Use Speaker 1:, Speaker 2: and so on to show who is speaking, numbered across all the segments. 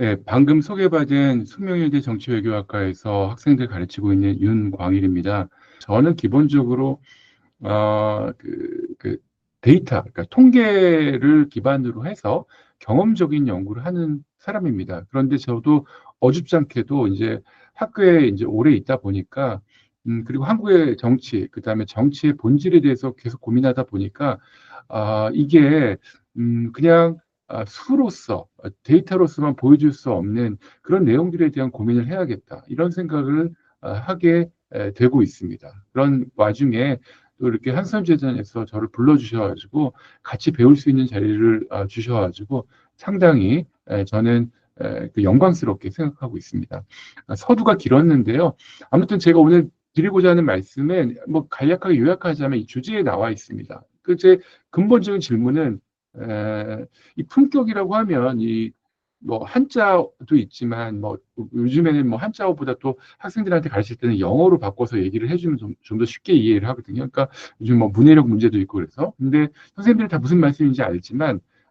Speaker 1: 네, 방금 소개받은 숙명여대 정치외교학과에서 학생들 가르치고 있는 윤광일입니다. 저는 기본적으로 데이터, 그러니까 통계를 기반으로 해서 경험적인 연구를 하는 사람입니다. 그런데 저도 어줍잖게도 이제 학교에 이제 오래 있다 보니까, 그리고 한국의 정치, 그다음에 정치의 본질에 대해서 계속 고민하다 보니까, 이게, 그냥 수로서, 데이터로서만 보여줄 수 없는 그런 내용들에 대한 고민을 해야겠다. 이런 생각을 하게 되고 있습니다. 그런 와중에 또 이렇게 한선재단에서 저를 불러주셔가지고 같이 배울 수 있는 자리를 주셔가지고 상당히 저는 그 영광스럽게 생각하고 있습니다. 서두가 길었는데요. 아무튼 제가 오늘 드리고자 하는 말씀은 뭐 간략하게 요약하자면 이 주제에 나와 있습니다. 그 제 근본적인 질문은 이 품격이라고 하면 이 뭐 한자도 있지만 뭐 요즘에는 뭐 한자어보다 또 학생들한테 가르칠 때는 영어로 바꿔서 얘기를 해주면 좀 더 쉽게 이해를 하거든요. 그러니까 요즘 뭐 문해력 문제도 있고 그래서. 근데 선생님들이 다 무슨 말씀인지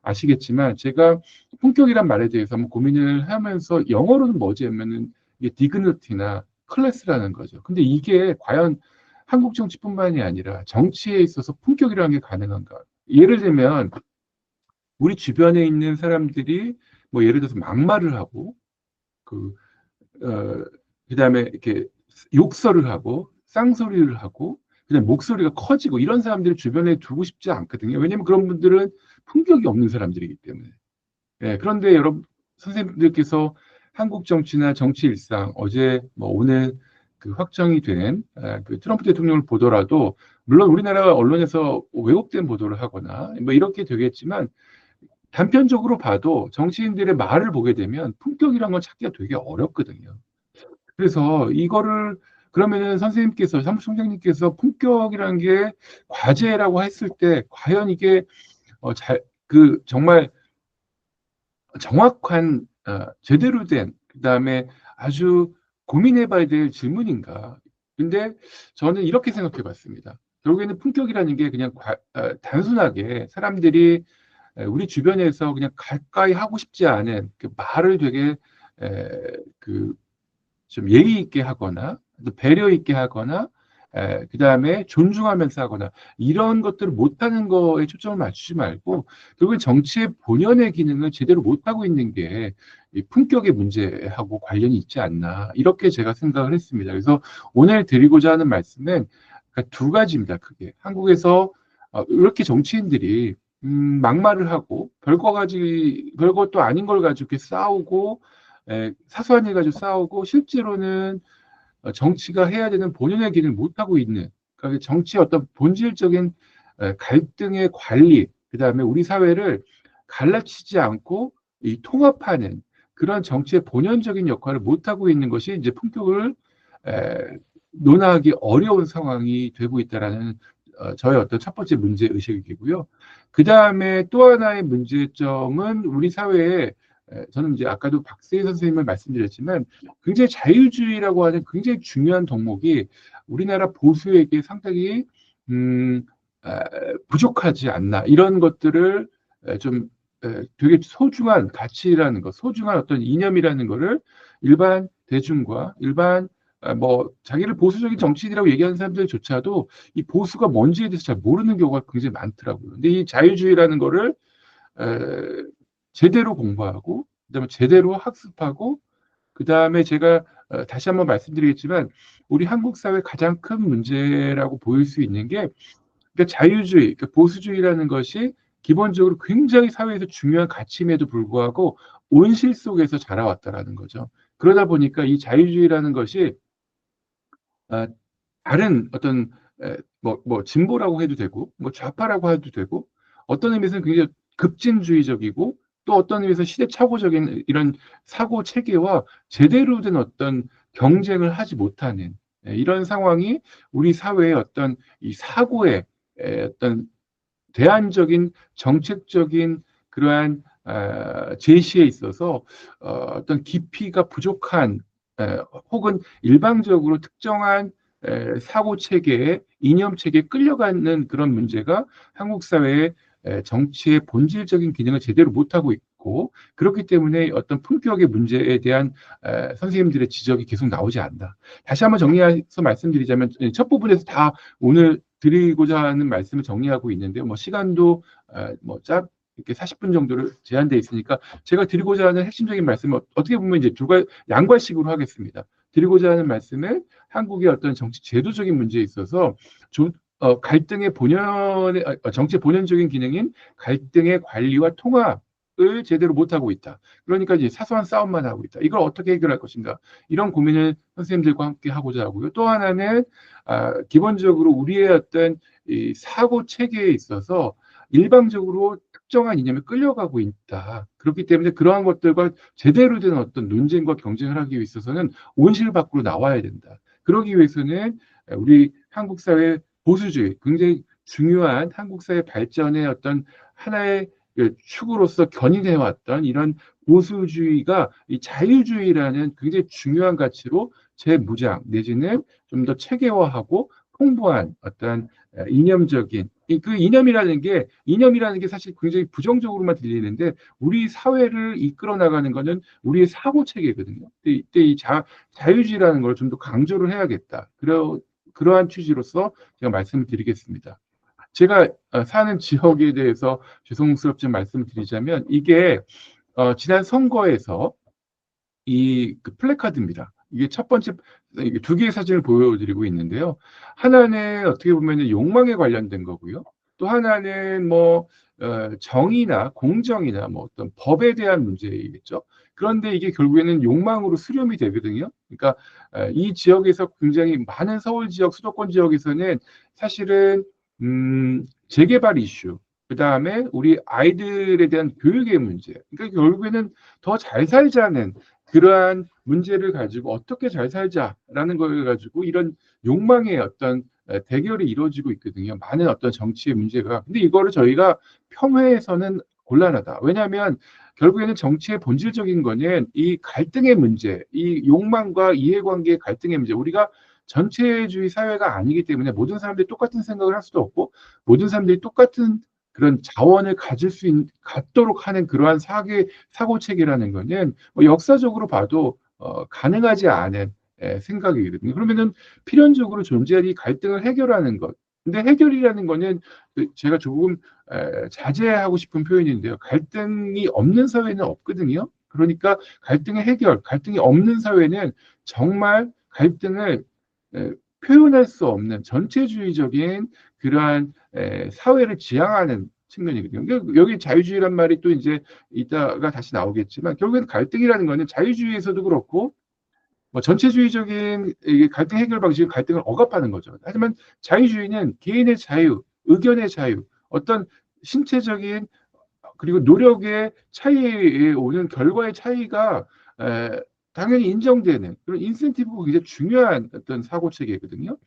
Speaker 1: 아시겠지만 제가 품격이란 말에 대해서 한번 고민을 하면서 영어로는 뭐지 하면은 이게 디그니티나 클래스라는 거죠. 근데 이게 과연 한국 정치뿐만이 아니라 정치에 있어서 품격이라는 게 가능한가? 예를 들면 우리 주변에 있는 사람들이 뭐 예를 들어서 막말을 하고 그 그다음에 이렇게 욕설을 하고 쌍소리를 하고 그다음에 목소리가 커지고 이런 사람들을 주변에 두고 싶지 않거든요. 왜냐하면 그런 분들은 품격이 없는 사람들이기 때문에. 예, 그런데 여러분 선생님들께서 한국 정치나 정치 일상 어제 뭐 오늘 그 확정이 된 그 트럼프 대통령을 보더라도 물론 우리나라 언론에서 왜곡된 보도를 하거나 뭐 이렇게 되겠지만 단편적으로 봐도 정치인들의 말을 보게 되면 품격이란 걸 찾기가 되게 어렵거든요. 그래서 이거를 그러면은 선생님께서 사무총장님께서 품격이라는 게 과제라고 했을 때 과연 이게 그 정말 정확한 제대로 된 그다음에 아주 고민해봐야 될 질문인가? 근데 저는 이렇게 생각해봤습니다. 결국에는 품격이라는 게 그냥 단순하게 사람들이 우리 주변에서 그냥 가까이 하고 싶지 않은 그 말을 되게 그 좀 예의 있게 하거나 또 배려 있게 하거나 그다음에 존중하면서 하거나 이런 것들을 못하는 거에 초점을 맞추지 말고 결국엔 정치의 본연의 기능을 제대로 못하고 있는 게 이 품격의 문제하고 관련이 있지 않나 이렇게 제가 생각을 했습니다. 그래서 오늘 드리고자 하는 말씀은 그러니까 두 가지입니다. 크게 한국에서 이렇게 정치인들이 막말을 하고 별것도 아닌 걸 가지고 이렇게 싸우고 사소한 일 가지고 싸우고 실제로는 정치가 해야 되는 본연의 길을 못하고 있는 그러니까 정치의 어떤 본질적인 갈등의 관리 그다음에 우리 사회를 갈라치지 않고 이 통합하는 그런 정치의 본연적인 역할을 못하고 있는 것이 이제 품격을 에, 논하기 어려운 상황이 되고 있다라는 저의 어떤 첫 번째 문제 의식이고요. 그 다음에 또 하나의 문제점은 우리 사회에 저는 이제 아까도 박세희 선생님을 말씀드렸지만 굉장히 자유주의라고 하는 굉장히 중요한 덕목이 우리나라 보수에게 상당히 음, 에, 부족하지 않나 이런 것들을 좀 되게 소중한 가치라는 것, 소중한 어떤 이념이라는 것을 일반 대중과 일반 뭐 자기를 보수적인 정치인이라고 얘기하는 사람들조차도 이 보수가 뭔지에 대해서 잘 모르는 경우가 굉장히 많더라고요. 근데 이 자유주의라는 거를 에, 제대로 공부하고 그다음에 제대로 학습하고 그다음에 제가 다시 한번 말씀드리겠지만 우리 한국 사회 가장 큰 문제라고 보일 수 있는 게 그러니까 자유주의, 그러니까 보수주의라는 것이 기본적으로 굉장히 사회에서 중요한 가치임에도 불구하고 온실 속에서 자라왔다라는 거죠. 그러다 보니까 이 자유주의라는 것이 아, 다른 어떤 뭐 진보라고 해도 되고 뭐 좌파라고 해도 되고 어떤 의미에서는 굉장히 급진주의적이고 또 어떤 의미에서 시대착오적인 이런 사고 체계와 제대로 된 어떤 경쟁을 하지 못하는 이런 상황이 우리 사회의 어떤 이 사고의 어떤 대안적인 정책적인 그러한 제시에 있어서 어떤 깊이가 부족한 혹은 일방적으로 특정한 사고 체계에 이념 체계에 끌려가는 그런 문제가 한국 사회의 정치의 본질적인 기능을 제대로 못하고 있고 않고 그렇기 때문에 어떤 품격의 문제에 대한 선생님들의 지적이 계속 나오지 않나. 다시 한번 정리해서 말씀드리자면 첫 부분에서 다 오늘 드리고자 하는 말씀을 정리하고 있는데요. 뭐 시간도 이렇게 40분 정도를 제한돼 있으니까 제가 드리고자 하는 핵심적인 말씀은 어떻게 보면 이제 양괄식으로 하겠습니다. 드리고자 하는 말씀은 한국의 어떤 정치 제도적인 문제에 있어서 갈등의 정치의 본연적인 기능인 갈등의 관리와 통합을 제대로 못하고 있다. 그러니까 이제 사소한 싸움만 하고 있다. 이걸 어떻게 해결할 것인가? 이런 고민을 선생님들과 함께 하고자 하고요. 또 하나는 기본적으로 우리의 어떤 이 사고 체계에 있어서 일방적으로 특정한 이념에 끌려가고 있다. 그렇기 때문에 그러한 것들과 제대로 된 어떤 논쟁과 경쟁을 하기 위해서는 온실 밖으로 나와야 된다. 그러기 위해서는 우리 한국 사회 보수주의, 굉장히 중요한 한국 사회 발전의 어떤 하나의 축으로서 견인해왔던 이런 보수주의가 이 자유주의라는 굉장히 중요한 가치로 재무장 내지는 좀 더 체계화하고 풍부한 어떤 이념적인 그 이념이라는 게 사실 굉장히 부정적으로만 들리는데 우리 사회를 이끌어 나가는 거는 우리의 사고 체계거든요. 이때 이 자유주의라는 걸 좀 더 강조를 해야겠다. 그러한 취지로서 제가 말씀을 드리겠습니다. 제가 사는 지역에 대해서 죄송스럽지만 말씀을 드리자면 이게 지난 선거에서 그 플래카드입니다. 이게 첫 번째 이게 두 개의 사진을 보여드리고 있는데요. 하나는 어떻게 보면 욕망에 관련된 거고요. 또 하나는 뭐 정의나 공정이나 뭐 어떤 법에 대한 문제이겠죠. 그런데 이게 결국에는 욕망으로 수렴이 되거든요. 그러니까 이 지역에서 굉장히 많은 서울 지역, 수도권 지역에서는 사실은 재개발 이슈, 그 다음에 우리 아이들에 대한 교육의 문제. 그러니까 결국에는 더 잘 살자는 그러한 문제를 가지고 어떻게 잘 살자라는 걸 가지고 이런 욕망의 어떤 대결이 이루어지고 있거든요. 많은 어떤 정치의 문제가. 근데 이거를 저희가 평회에서는 곤란하다. 왜냐하면 결국에는 정치의 본질적인 거는 이 갈등의 문제, 이 욕망과 이해관계의 갈등의 문제. 우리가 전체주의 사회가 아니기 때문에 모든 사람들이 똑같은 생각을 할 수도 없고 모든 사람들이 똑같은 그런 자원을 갖도록 하는 그러한 사고 체계라는 거는 뭐 역사적으로 봐도 가능하지 않은 생각이거든요. 그러면은 필연적으로 존재하는 이 갈등을 해결하는 것. 근데 해결이라는 거는 제가 조금 자제하고 싶은 표현인데요. 갈등이 없는 사회는 없거든요. 그러니까 갈등의 해결, 갈등이 없는 사회는 정말 갈등을 표현할 수 없는 전체주의적인 그러한 사회를 지향하는 측면이거든요. 그러니까 여기 자유주의란 말이 또 이제 이따가 다시 나오겠지만 결국엔 갈등이라는 거는 자유주의에서도 그렇고 뭐 전체주의적인 갈등 해결 방식은 갈등을 억압하는 거죠. 하지만 자유주의는 개인의 자유, 의견의 자유, 어떤 신체적인 그리고 노력의 차이에 오는 결과의 차이가 당연히 인정되는 그런 인센티브가 굉장히 중요한 어떤 사고 체계거든요.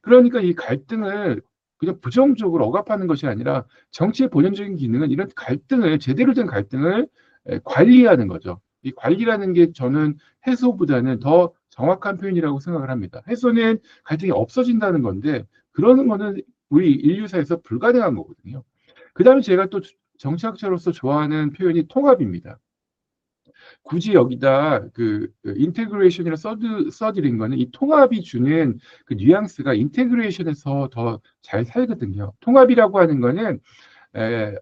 Speaker 1: 그러니까 이 갈등을 그냥 부정적으로 억압하는 것이 아니라 정치의 본연적인 기능은 이런 갈등을 제대로 된 갈등을 관리하는 거죠. 이 관리라는 게 저는 해소보다는 더 정확한 표현이라고 생각을 합니다. 해소는 갈등이 없어진다는 건데 그러는 거는 우리 인류사에서 불가능한 거거든요. 그 다음에 제가 또 정치학자로서 좋아하는 표현이 통합입니다. 굳이 여기다 그 인테그레이션이라 써드린 거는 이 통합이 주는 그 뉘앙스가 인테그레이션에서 더 잘 살거든요. 통합이라고 하는 거는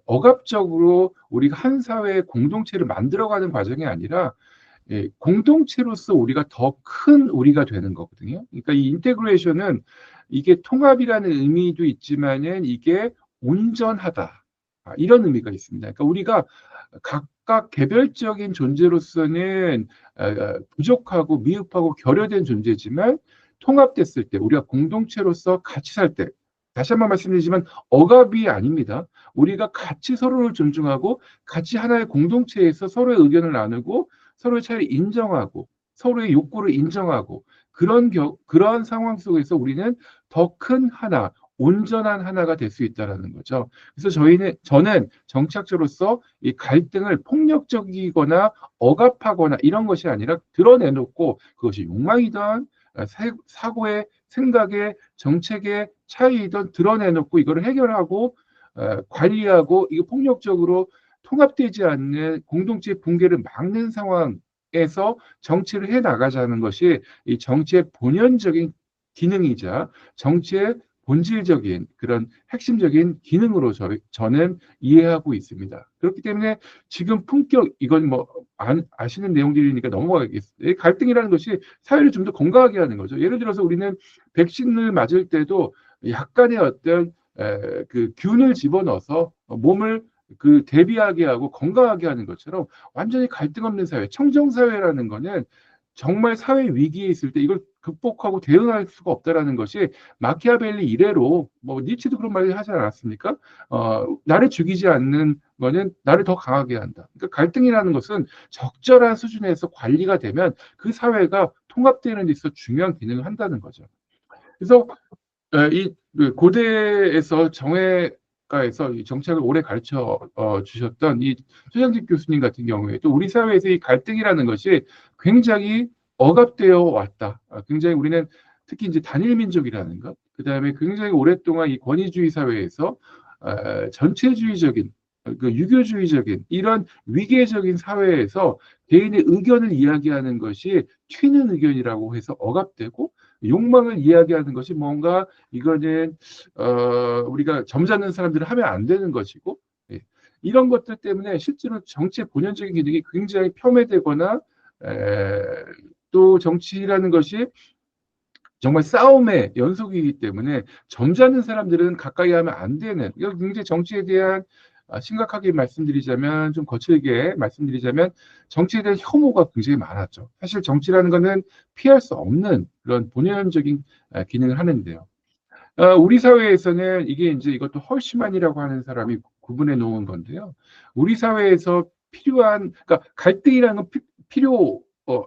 Speaker 1: 억압적으로 우리가 한 사회의 공동체를 만들어가는 과정이 아니라 공동체로서 우리가 더 큰 우리가 되는 거거든요. 그러니까 이 인테그레이션은 이게 통합이라는 의미도 있지만은 이게 온전하다. 이런 의미가 있습니다. 그러니까 우리가 각각 개별적인 존재로서는 부족하고 미흡하고 결여된 존재지만 통합됐을 때 우리가 공동체로서 같이 살 때 다시 한번 말씀드리지만 억압이 아닙니다. 우리가 같이 서로를 존중하고 같이 하나의 공동체에서 서로의 의견을 나누고 서로의 차이를 인정하고 서로의 욕구를 인정하고 그러한 상황 속에서 우리는 더 큰 하나, 온전한 하나가 될 수 있다는 거죠. 그래서 저는 정치학자로서 이 갈등을 폭력적이거나 억압하거나 이런 것이 아니라 드러내놓고 그것이 욕망이든 사고의 생각의 정책의 차이이든 드러내놓고 이거를 해결하고 관리하고 이거 폭력적으로 통합되지 않는 공동체 붕괴를 막는 상황에서 정치를 해 나가자는 것이 이 정치의 본연적인 기능이자 정치의 본질적인 그런 핵심적인 기능으로 저는 이해하고 있습니다. 그렇기 때문에 지금 품격, 이건 뭐 아시는 내용들이니까 넘어가겠습니다. 갈등이라는 것이 사회를 좀 더 건강하게 하는 거죠. 예를 들어서 우리는 백신을 맞을 때도 약간의 어떤 그 균을 집어넣어서 몸을 그 대비하게 하고 건강하게 하는 것처럼 완전히 갈등 없는 사회, 청정사회라는 거는 정말 사회 위기에 있을 때 이걸 극복하고 대응할 수가 없다라는 것이 마키아벨리 이래로 뭐 니체도 그런 말을 하지 않았습니까? 나를 죽이지 않는 거는 나를 더 강하게 한다. 그러니까 갈등이라는 것은 적절한 수준에서 관리가 되면 그 사회가 통합되는 데 있어서 중요한 기능을 한다는 거죠. 그래서 이 고대에서 정외과에서 이 정책을 오래 가르쳐 주셨던 이 최장직 교수님 같은 경우에 또 우리 사회에서 이 갈등이라는 것이 굉장히 억압되어 왔다. 굉장히 우리는 특히 이제 단일 민족이라는 것, 그 다음에 굉장히 오랫동안 이 권위주의 사회에서 전체주의적인 그 유교주의적인 이런 위계적인 사회에서 개인의 의견을 이야기하는 것이 튀는 의견이라고 해서 억압되고 욕망을 이야기하는 것이 뭔가 이거는 우리가 점잖은 사람들은 하면 안 되는 것이고 예. 이런 것들 때문에 실제로 정치의 본연적인 기능이 굉장히 폄훼되거나 또 정치라는 것이 정말 싸움의 연속이기 때문에 점잖은 사람들은 가까이 하면 안 되는 이거 굉장히 정치에 대한 심각하게 말씀드리자면 좀 거칠게 말씀드리자면 정치에 대한 혐오가 굉장히 많았죠. 사실 정치라는 것은 피할 수 없는 그런 본연적인 기능을 하는데요. 우리 사회에서는 이게 이제 이것도 헐시만이라고 하는 사람이 구분해 놓은 건데요. 우리 사회에서 필요한, 그러니까 갈등이라는 건 필요,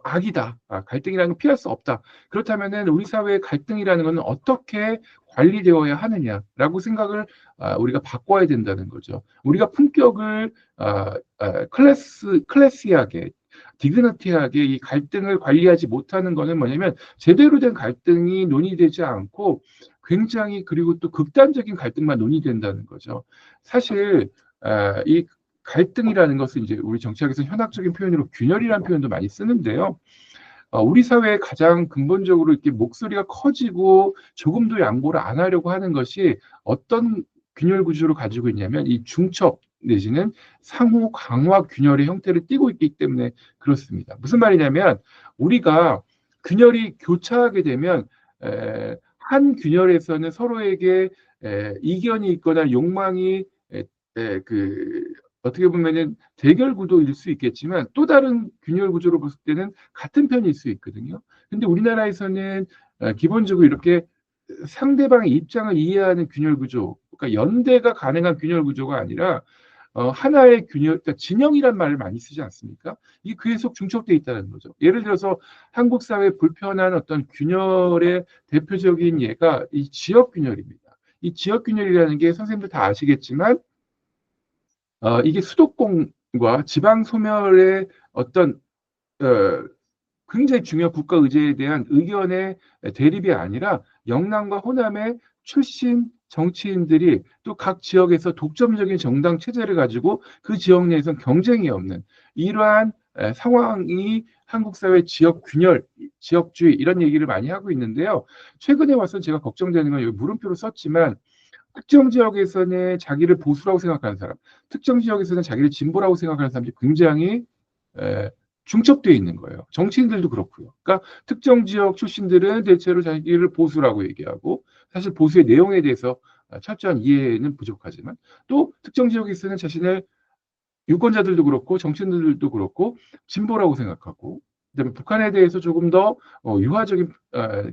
Speaker 1: 악이다. 갈등이라는 건 피할 수 없다. 그렇다면은 우리 사회의 갈등이라는 것은 어떻게 관리되어야 하느냐라고 생각을 우리가 바꿔야 된다는 거죠. 우리가 품격을 클래시하게 디그너티하게 이 갈등을 관리하지 못하는 것은 뭐냐면 제대로 된 갈등이 논의되지 않고 굉장히 그리고 또 극단적인 갈등만 논의된다는 거죠. 사실 이 갈등이라는 것은 이제 우리 정치학에서 현학적인 표현으로 균열이라는 표현도 많이 쓰는데요. 우리 사회에 가장 근본적으로 이렇게 목소리가 커지고 조금도 양보를 안 하려고 하는 것이 어떤 균열 구조를 가지고 있냐면 이 중첩 내지는 상호 강화 균열의 형태를 띠고 있기 때문에 그렇습니다. 무슨 말이냐면 우리가 균열이 교차하게 되면 한 균열에서는 서로에게 이견이 있거나 욕망이 그 어떻게 보면은 대결 구도일 수 있겠지만 또 다른 균열 구조로 봤을 때는 같은 편일 수 있거든요. 근데 우리나라에서는 기본적으로 이렇게 상대방의 입장을 이해하는 균열 구조, 그러니까 연대가 가능한 균열 구조가 아니라 하나의 균열, 그러니까 진영이란 말을 많이 쓰지 않습니까? 이게 계속 중첩되어 있다는 거죠. 예를 들어서 한국 사회 불편한 어떤 균열의 대표적인 예가 이 지역 균열입니다. 이 지역 균열이라는 게 선생님들 다 아시겠지만 이게 수도권과 지방 소멸의 어떤 어, 굉장히 중요한 국가 의제에 대한 의견의 대립이 아니라 영남과 호남의 출신 정치인들이 또 각 지역에서 독점적인 정당 체제를 가지고 그 지역 내에서 경쟁이 없는 이러한 상황이 한국 사회 지역 균열, 지역주의 이런 얘기를 많이 하고 있는데요. 최근에 와서 제가 걱정되는 건 여기 물음표로 썼지만 특정 지역에서는 자기를 보수라고 생각하는 사람, 특정 지역에서는 자기를 진보라고 생각하는 사람들이 굉장히 에, 중첩되어 있는 거예요. 정치인들도 그렇고요. 그러니까 특정 지역 출신들은 대체로 자기를 보수라고 얘기하고 사실 보수의 내용에 대해서 철저한 이해는 부족하지만 또 특정 지역에서는 자신을 유권자들도 그렇고 정치인들도 그렇고 진보라고 생각하고 그다음에 북한에 대해서 조금 더 유화적인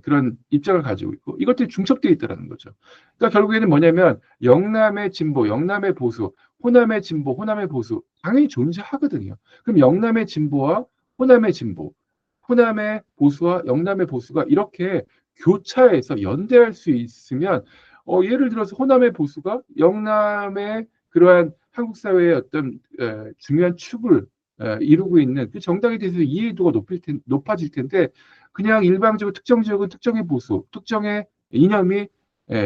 Speaker 1: 그런 입장을 가지고 있고 이것들이 중첩되어 있다는 거죠. 그러니까 결국에는 뭐냐면 영남의 진보, 영남의 보수, 호남의 진보, 호남의 보수 당연히 존재하거든요. 그럼 영남의 진보와 호남의 진보, 호남의 보수와 영남의 보수가 이렇게 교차해서 연대할 수 있으면 예를 들어서 호남의 보수가 영남의 그러한 한국 사회의 어떤 중요한 축을 이루고 있는 그 정당에 대해서 이해도가 높아질 텐데 그냥 일방적으로 특정 지역은 특정의 보수, 특정의 이념이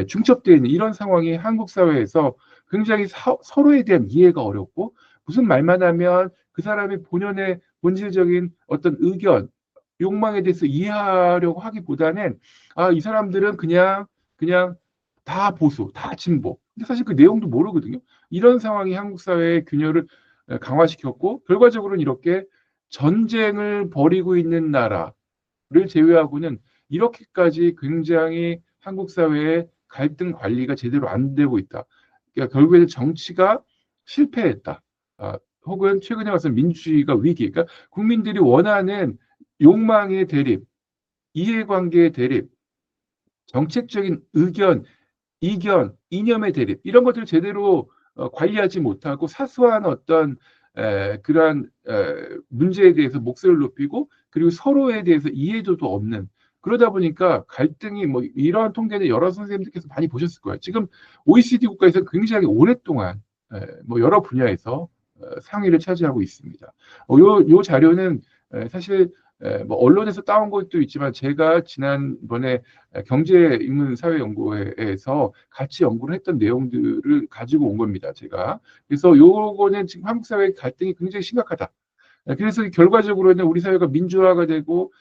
Speaker 1: 중첩되어 있는 이런 상황이 한국 사회에서 굉장히 서로에 대한 이해가 어렵고 무슨 말만 하면 그 사람의 본연의 본질적인 어떤 의견, 욕망에 대해서 이해하려고 하기보다는 이 사람들은 그냥 다 보수, 다 진보. 근데 사실 그 내용도 모르거든요. 이런 상황이 한국 사회의 균열을 강화시켰고 결과적으로는 이렇게 전쟁을 벌이고 있는 나라를 제외하고는 이렇게까지 굉장히 한국 사회의 갈등 관리가 제대로 안 되고 있다. 그러니까 결국에는 정치가 실패했다. 혹은 최근에 와서 민주주의가 위기. 그러니까 국민들이 원하는 욕망의 대립, 이해관계의 대립, 정책적인 의견, 이견, 이념의 대립 이런 것들을 제대로 관리하지 못하고 사소한 어떤 그러한 문제에 대해서 목소리를 높이고 그리고 서로에 대해서 이해도도 없는 그러다 보니까 갈등이 뭐 이러한 통계는 여러 선생님들께서 많이 보셨을 거예요. 지금 OECD 국가에서 굉장히 오랫동안 뭐 여러 분야에서 상위를 차지하고 있습니다. 요 자료는 사실 뭐 언론에서 따온 것도 있지만 제가 지난번에 경제인문사회연구회에서 같이 연구를 했던 내용들을 가지고 온 겁니다. 제가. 그래서 요거는 지금 한국 사회 갈등이 굉장히 심각하다. 그래서 결과적으로는 우리 사회가 민주화가 되고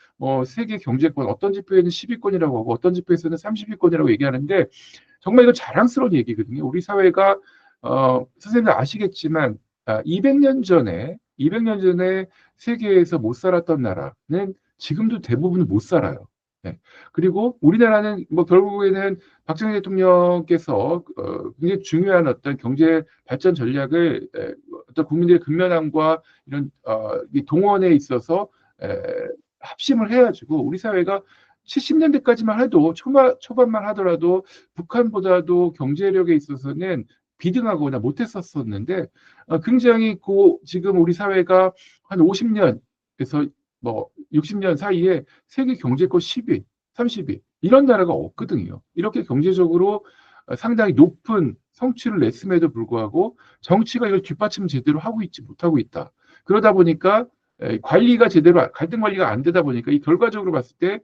Speaker 1: 세계 경제권 어떤 지표에는 10위권이라고 하고 어떤 지표에서는 30위권이라고 얘기하는데 정말 이거 자랑스러운 얘기거든요. 우리 사회가 선생님들 아시겠지만 200년 전에 세계에서 못 살았던 나라는 지금도 대부분 못 살아요. 네. 그리고 우리나라는 뭐 결국에는 박정희 대통령께서 굉장히 중요한 어떤 경제 발전 전략을 어떤 국민들의 근면함과 이런 이 동원에 있어서 합심을 해가지고 우리 사회가 70년대까지만 해도 초반만 하더라도 북한보다도 경제력에 있어서는 비등하거나 못했었었는데 굉장히 지금 우리 사회가 한 50년에서 뭐 60년 사이에 세계 경제권 10위, 30위 이런 나라가 없거든요. 이렇게 경제적으로 상당히 높은 성취를 냈음에도 불구하고 정치가 이걸 뒷받침 제대로 하고 있지 못하고 있다. 그러다 보니까 관리가 제대로 갈등 관리가 안 되다 보니까 이 결과적으로 봤을 때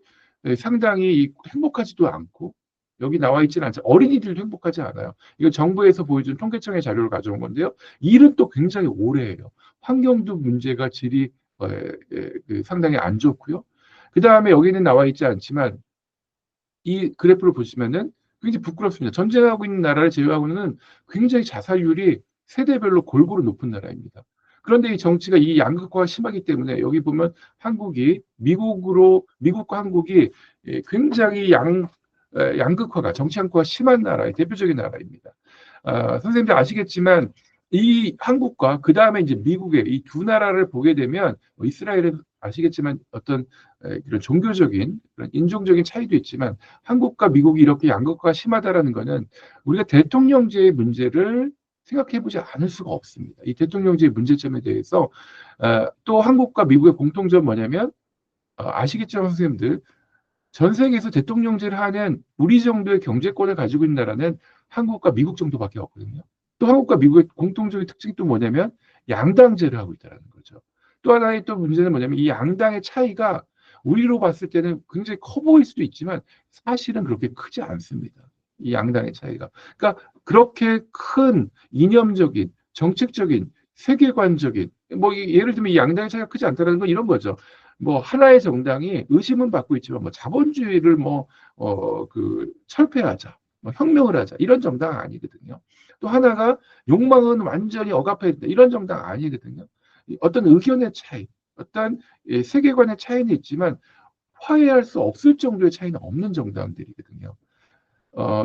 Speaker 1: 상당히 행복하지도 않고 여기 나와 있지는 않죠. 어린이들도 행복하지 않아요. 이거 정부에서 보여준 통계청의 자료를 가져온 건데요. 일은 또 굉장히 오래해요. 환경도 문제가 질이 상당히 안 좋고요. 그 다음에 여기는 나와 있지 않지만 이 그래프를 보시면은 굉장히 부끄럽습니다. 전쟁하고 있는 나라를 제외하고는 굉장히 자살률이 세대별로 골고루 높은 나라입니다. 그런데 이 정치가 이 양극화가 심하기 때문에 여기 보면 미국과 한국이 굉장히 양극화가 정치 양극화가 심한 나라의 대표적인 나라입니다. 선생님들 아시겠지만 이 한국과 그 다음에 이제 미국의 이 두 나라를 보게 되면 이스라엘은 아시겠지만 어떤 이런 종교적인 그런 인종적인 차이도 있지만 한국과 미국이 이렇게 양극화가 심하다라는 것은 우리가 대통령제의 문제를 생각해 보지 않을 수가 없습니다. 이 대통령제의 문제점에 대해서 또 한국과 미국의 공통점 뭐냐면 아시겠지만 선생님들 전 세계에서 대통령제를 하는 우리 정도의 경제권을 가지고 있는 나라는 한국과 미국 정도밖에 없거든요. 또 한국과 미국의 공통적인 특징이 또 뭐냐면 양당제를 하고 있다는 거죠. 또 하나의 또 문제는 뭐냐면 이 양당의 차이가 우리로 봤을 때는 굉장히 커 보일 수도 있지만 사실은 그렇게 크지 않습니다. 이 양당의 차이가. 그러니까 그렇게 큰 이념적인, 정책적인, 세계관적인 뭐 예를 들면 이 양당의 차이가 크지 않다는 건 이런 거죠. 뭐 하나의 정당이 의심은 받고 있지만 뭐 자본주의를 철폐하자, 뭐 혁명을 하자 이런 정당 아니거든요. 또 하나가 욕망은 완전히 억압해야 된다 이런 정당 아니거든요. 어떤 의견의 차이, 어떤 세계관의 차이는 있지만 화해할 수 없을 정도의 차이는 없는 정당들이거든요.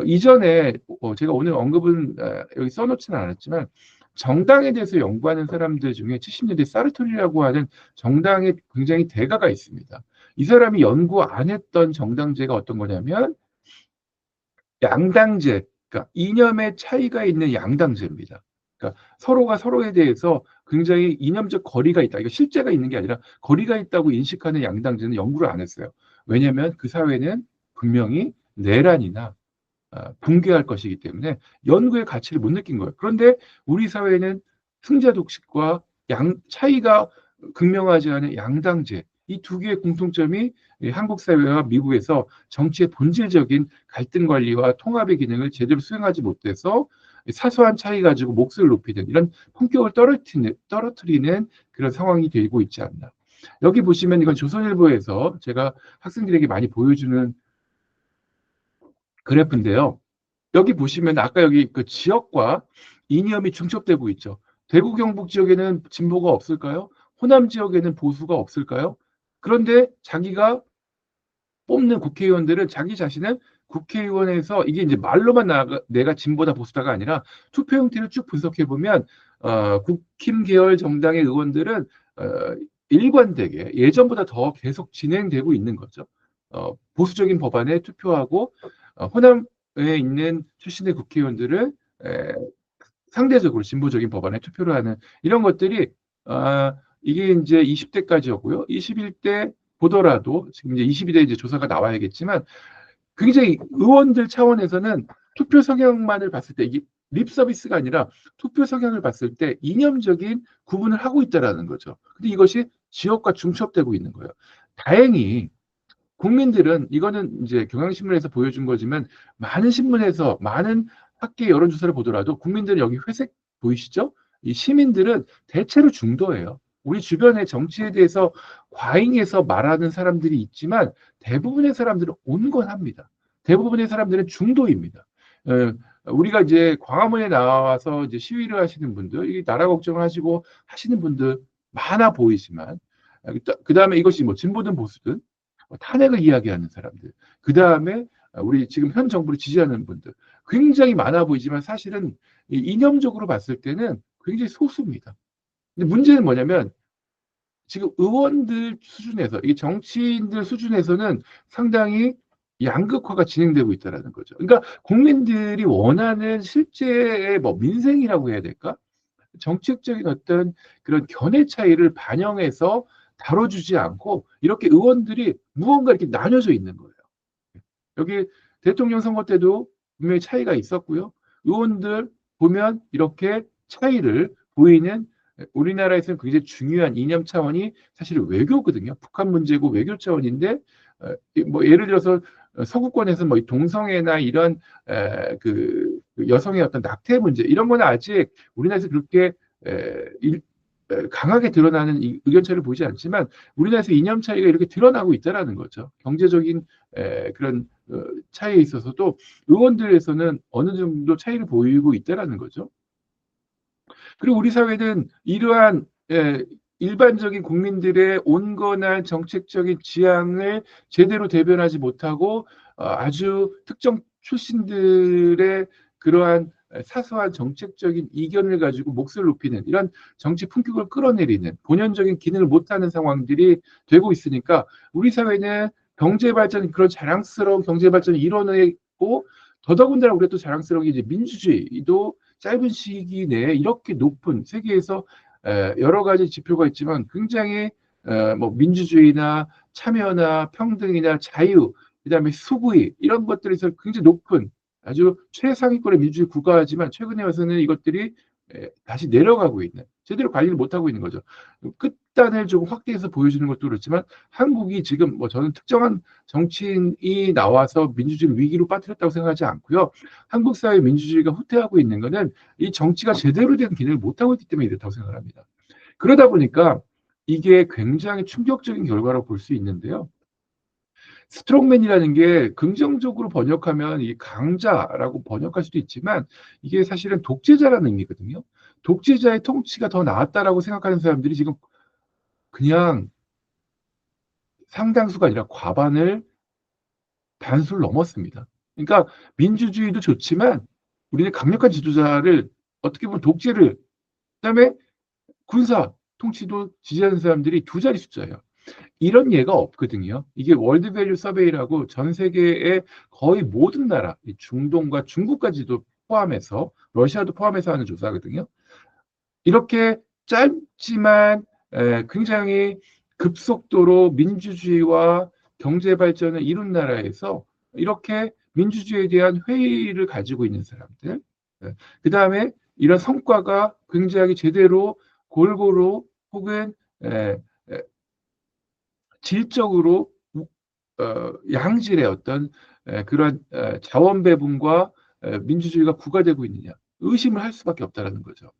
Speaker 1: 이전에 제가 오늘 언급은 여기 써놓지는 않았지만 정당에 대해서 연구하는 사람들 중에 70년대 사르토리라고 하는 정당의 굉장히 대가가 있습니다. 이 사람이 연구 안 했던 정당제가 어떤 거냐면 양당제, 그러니까 이념의 차이가 있는 양당제입니다. 그러니까 서로가 서로에 대해서 굉장히 이념적 거리가 있다. 이거 실제가 있는 게 아니라 거리가 있다고 인식하는 양당제는 연구를 안 했어요. 왜냐하면 그 사회는 분명히 내란이나 붕괴할 것이기 때문에 연구의 가치를 못 느낀 거예요. 그런데 우리 사회는 승자 독식과 차이가 극명하지 않은 양당제 이 두 개의 공통점이 한국 사회와 미국에서 정치의 본질적인 갈등 관리와 통합의 기능을 제대로 수행하지 못해서 사소한 차이 가지고 몫을 높이는 이런 품격을 떨어뜨리는 그런 상황이 되고 있지 않나. 여기 보시면 이건 조선일보에서 제가 학생들에게 많이 보여주는 그래프인데요. 여기 보시면 아까 여기 그 지역과 이념이 중첩되고 있죠. 대구 경북 지역에는 진보가 없을까요? 호남 지역에는 보수가 없을까요? 그런데 자기가 뽑는 국회의원들은 자기 자신은 국회의원에서 이게 이제 말로만 내가 진보다 보수다가 아니라 투표 형태를 쭉 분석해 보면 국힘 계열 정당의 의원들은 어, 일관되게 예전보다 더 계속 진행되고 있는 거죠. 보수적인 법안에 투표하고 호남에 있는 출신의 국회의원들은 에, 상대적으로 진보적인 법안에 투표를 하는 이런 것들이 아, 이게 이제 20대까지였고요. 21대 보더라도 지금 이제 22대 이제 조사가 나와야겠지만 굉장히 의원들 차원에서는 투표 성향만을 봤을 때 이게 립 서비스가 아니라 투표 성향을 봤을 때 이념적인 구분을 하고 있다라는 거죠. 근데 이것이 지역과 중첩되고 있는 거예요. 다행히 국민들은 이거는 이제 경향신문에서 보여준 거지만 많은 신문에서 많은 학계 여론조사를 보더라도 국민들은 여기 회색 보이시죠? 이 시민들은 대체로 중도예요. 우리 주변의 정치에 대해서 과잉해서 말하는 사람들이 있지만 대부분의 사람들은 온건합니다. 대부분의 사람들은 중도입니다. 어, 우리가 이제 광화문에 나와서 이제 시위를 하시는 분들, 이 나라 걱정을 하시고 하시는 분들 많아 보이지만, 그 다음에 이것이 뭐 진보든 보수든 탄핵을 이야기하는 사람들, 그 다음에 우리 지금 현 정부를 지지하는 분들 굉장히 많아 보이지만 사실은 이념적으로 봤을 때는 굉장히 소수입니다. 근데 문제는 뭐냐면 지금 의원들 수준에서 이 정치인들 수준에서는 상당히 양극화가 진행되고 있다는 거죠. 그러니까 국민들이 원하는 실제의 뭐 민생이라고 해야 될까? 정책적인 어떤 그런 견해 차이를 반영해서 다뤄주지 않고 이렇게 의원들이 무언가 이렇게 나뉘어져 있는 거예요. 여기 대통령 선거 때도 분명히 차이가 있었고요. 의원들 보면 이렇게 차이를 보이는 우리나라에서는 굉장히 중요한 이념 차원이 사실 외교거든요. 북한 문제고 외교 차원인데 뭐 예를 들어서 서구권에서 뭐 동성애나 이런 그 여성의 어떤 낙태 문제 이런 거는 아직 우리나라에서 그렇게 강하게 드러나는 의견 차이를 보이지 않지만 우리나라에서 이념 차이가 이렇게 드러나고 있다라는 거죠. 경제적인 그런 차이에 있어서도 의원들에서는 어느 정도 차이를 보이고 있다라는 거죠. 그리고 우리 사회는 이러한 일반적인 국민들의 온건한 정책적인 지향을 제대로 대변하지 못하고 아주 특정 출신들의 그러한 사소한 정책적인 이견을 가지고 몫을 높이는 이런 정치 품격을 끌어내리는 본연적인 기능을 못하는 상황들이 되고 있으니까 우리 사회는 경제 발전 그런 자랑스러운 경제 발전을 이뤄내고 더더군다나 우리가 또 자랑스러운 게 이제 민주주의도 짧은 시기 내에 이렇게 높은 세계에서 여러 가지 지표가 있지만 굉장히 뭐 민주주의나 참여나 평등이나 자유, 그다음에 수구위 이런 것들에서 굉장히 높은 아주 최상위권의 민주주의 국가지만 최근에 와서는 이것들이 다시 내려가고 있는 제대로 관리를 못하고 있는 거죠. 끝단을 좀 확대해서 보여주는 것도 그렇지만 한국이 지금 뭐 저는 특정한 정치인이 나와서 민주주의를 위기로 빠뜨렸다고 생각하지 않고요. 한국 사회 민주주의가 후퇴하고 있는 것은 이 정치가 제대로 된 기능을 못하고 있기 때문에 이렇다고 생각합니다. 그러다 보니까 이게 굉장히 충격적인 결과로 볼 수 있는데요. 스트롱맨이라는 게 긍정적으로 번역하면 이 강자라고 번역할 수도 있지만 이게 사실은 독재자라는 의미거든요. 독재자의 통치가 더 나았다라고 생각하는 사람들이 지금 그냥 상당수가 아니라 과반을 단수를 넘었습니다. 그러니까 민주주의도 좋지만 우리는 강력한 지도자를 어떻게 보면 독재를 그다음에 군사 통치도 지지하는 사람들이 두 자리 숫자예요. 이런 예가 없거든요. 이게 월드밸류 서베이라고 전 세계의 거의 모든 나라, 중동과 중국까지도 포함해서 러시아도 포함해서 하는 조사거든요. 이렇게 짧지만 굉장히 급속도로 민주주의와 경제 발전을 이룬 나라에서 이렇게 민주주의에 대한 회의를 가지고 있는 사람들, 그 다음에 이런 성과가 굉장히 제대로 골고루 혹은 질적으로 양질의 어떤 그런 자원 배분과 민주주의가 구가되고 있느냐. 의심을 할 수밖에 없다라는 거죠.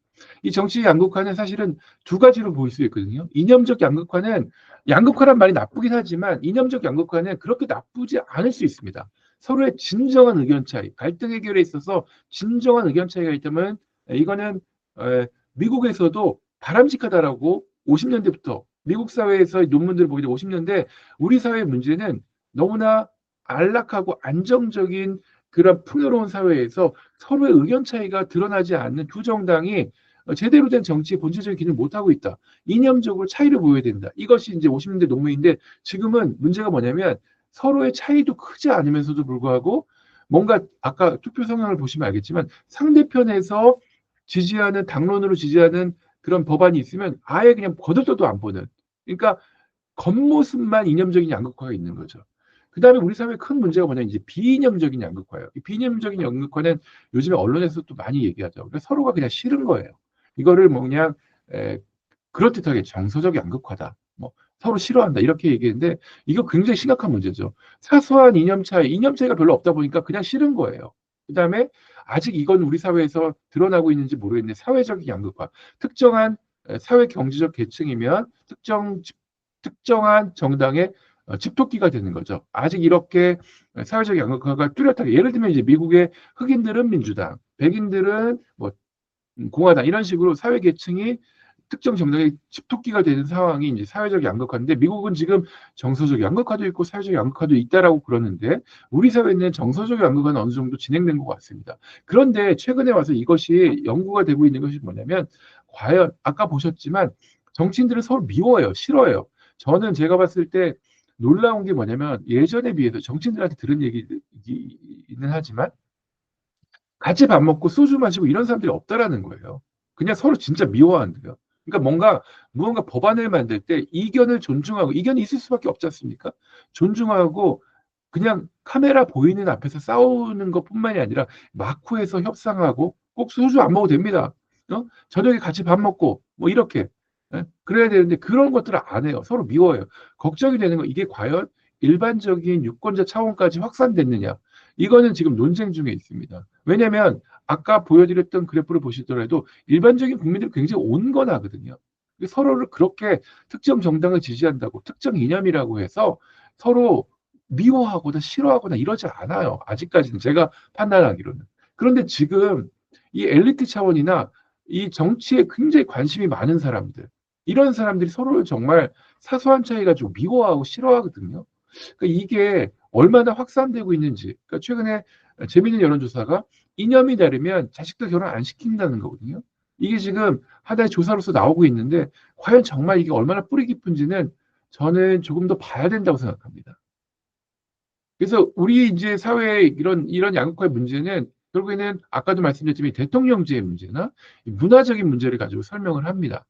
Speaker 1: 이 정치 양극화는 사실은 두 가지로 보일 수 있거든요. 이념적 양극화는 양극화란 말이 나쁘긴 하지만 이념적 양극화는 그렇게 나쁘지 않을 수 있습니다. 서로의 진정한 의견 차이, 갈등 해결에 있어서 진정한 의견 차이가 있다면 이거는 미국에서도 바람직하다라고 50년대부터 미국 사회에서 논문들을 보게 되면 50년대 우리 사회의 문제는 너무나 안락하고 안정적인 그런 풍요로운 사회에서 서로의 의견 차이가 드러나지 않는 두 정당이 제대로 된 정치의 본질적인 기능을 못하고 있다. 이념적으로 차이를 보여야 된다. 이것이 이제 50년대 논문인데 지금은 문제가 뭐냐면 서로의 차이도 크지 않으면서도 불구하고 뭔가 아까 투표 성향을 보시면 알겠지만 상대편에서 지지하는 당론으로 지지하는 그런 법안이 있으면 아예 그냥 거들떠도 안 보는. 그러니까 겉모습만 이념적인 양극화가 있는 거죠. 그 다음에 우리 사회의 큰 문제가 뭐냐면 이제 비이념적인 양극화예요. 이 비이념적인 양극화는 요즘에 언론에서 또 많이 얘기하죠. 그러니까 서로가 그냥 싫은 거예요. 이거를 뭐 그냥 그럴듯하게 정서적 양극화다. 뭐 서로 싫어한다 이렇게 얘기했는데 이거 굉장히 심각한 문제죠. 사소한 이념 차이가 별로 없다 보니까 그냥 싫은 거예요. 그다음에 아직 이건 우리 사회에서 드러나고 있는지 모르겠는데 사회적 양극화, 특정한 사회 경제적 계층이면 특정한 정당의 집토끼가 되는 거죠. 아직 이렇게 사회적 양극화가 뚜렷하게 예를 들면 이제 미국의 흑인들은 민주당, 백인들은 뭐 공화당 이런 식으로 사회 계층이 특정 정당의 집토끼가 되는 상황이 이제 사회적 양극화인데 미국은 지금 정서적 양극화도 있고 사회적 양극화도 있다라고 그러는데 우리 사회는 정서적 양극화는 어느 정도 진행된 것 같습니다. 그런데 최근에 와서 이것이 연구가 되고 있는 것이 뭐냐면 과연 아까 보셨지만 정치인들은 서로 미워해요, 싫어해요. 저는 제가 봤을 때 놀라운 게 뭐냐면 예전에 비해서 정치인들한테 들은 얘기는 하지만 같이 밥 먹고 소주 마시고 이런 사람들이 없다라는 거예요. 그냥 서로 진짜 미워한대요. 그러니까 무언가 법안을 만들 때 이견을 존중하고, 이견이 있을 수밖에 없지 않습니까? 존중하고, 그냥 카메라 보이는 앞에서 싸우는 것 뿐만이 아니라, 마쿠에서 협상하고, 꼭 소주 안 먹어도 됩니다. 저녁에 같이 밥 먹고, 뭐 이렇게. 그래야 되는데, 그런 것들을 안 해요. 서로 미워해요. 걱정이 되는 건 이게 과연 일반적인 유권자 차원까지 확산됐느냐. 이거는 지금 논쟁 중에 있습니다. 왜냐하면 아까 보여드렸던 그래프를 보시더라도 일반적인 국민들이 굉장히 온건하거든요. 서로를 그렇게 특정 정당을 지지한다고 특정 이념이라고 해서 서로 미워하거나 싫어하거나 이러지 않아요. 아직까지는 제가 판단하기로는. 그런데 지금 이 엘리트 차원이나 이 정치에 굉장히 관심이 많은 사람들, 이런 사람들이 서로를 정말 사소한 차이 가지고 미워하고 싫어하거든요. 그러니까 이게 얼마나 확산되고 있는지. 그러니까 최근에 재미있는 여론조사가 이념이 다르면 자식들 결혼 안 시킨다는 거거든요. 이게 지금 하나의 조사로서 나오고 있는데 과연 정말 이게 얼마나 뿌리 깊은지는 저는 조금 더 봐야 된다고 생각합니다. 그래서 우리 이제 사회의 이런 양극화의 문제는 결국에는 아까도 말씀드렸지만 대통령제의 문제나 문화적인 문제를 가지고 설명을 합니다.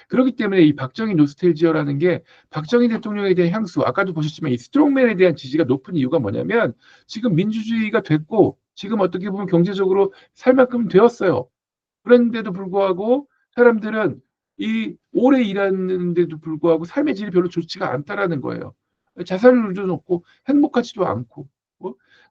Speaker 1: 그렇기 때문에 이 박정희 노스텔지어라는 게 박정희 대통령에 대한 향수, 아까도 보셨지만 이 스트롱맨에 대한 지지가 높은 이유가 뭐냐면 지금 민주주의가 됐고 지금 어떻게 보면 경제적으로 살 만큼 되었어요. 그런데도 불구하고 사람들은 이 오래 일하는데도 불구하고 삶의 질이 별로 좋지가 않다라는 거예요. 자살률도 높고 행복하지도 않고.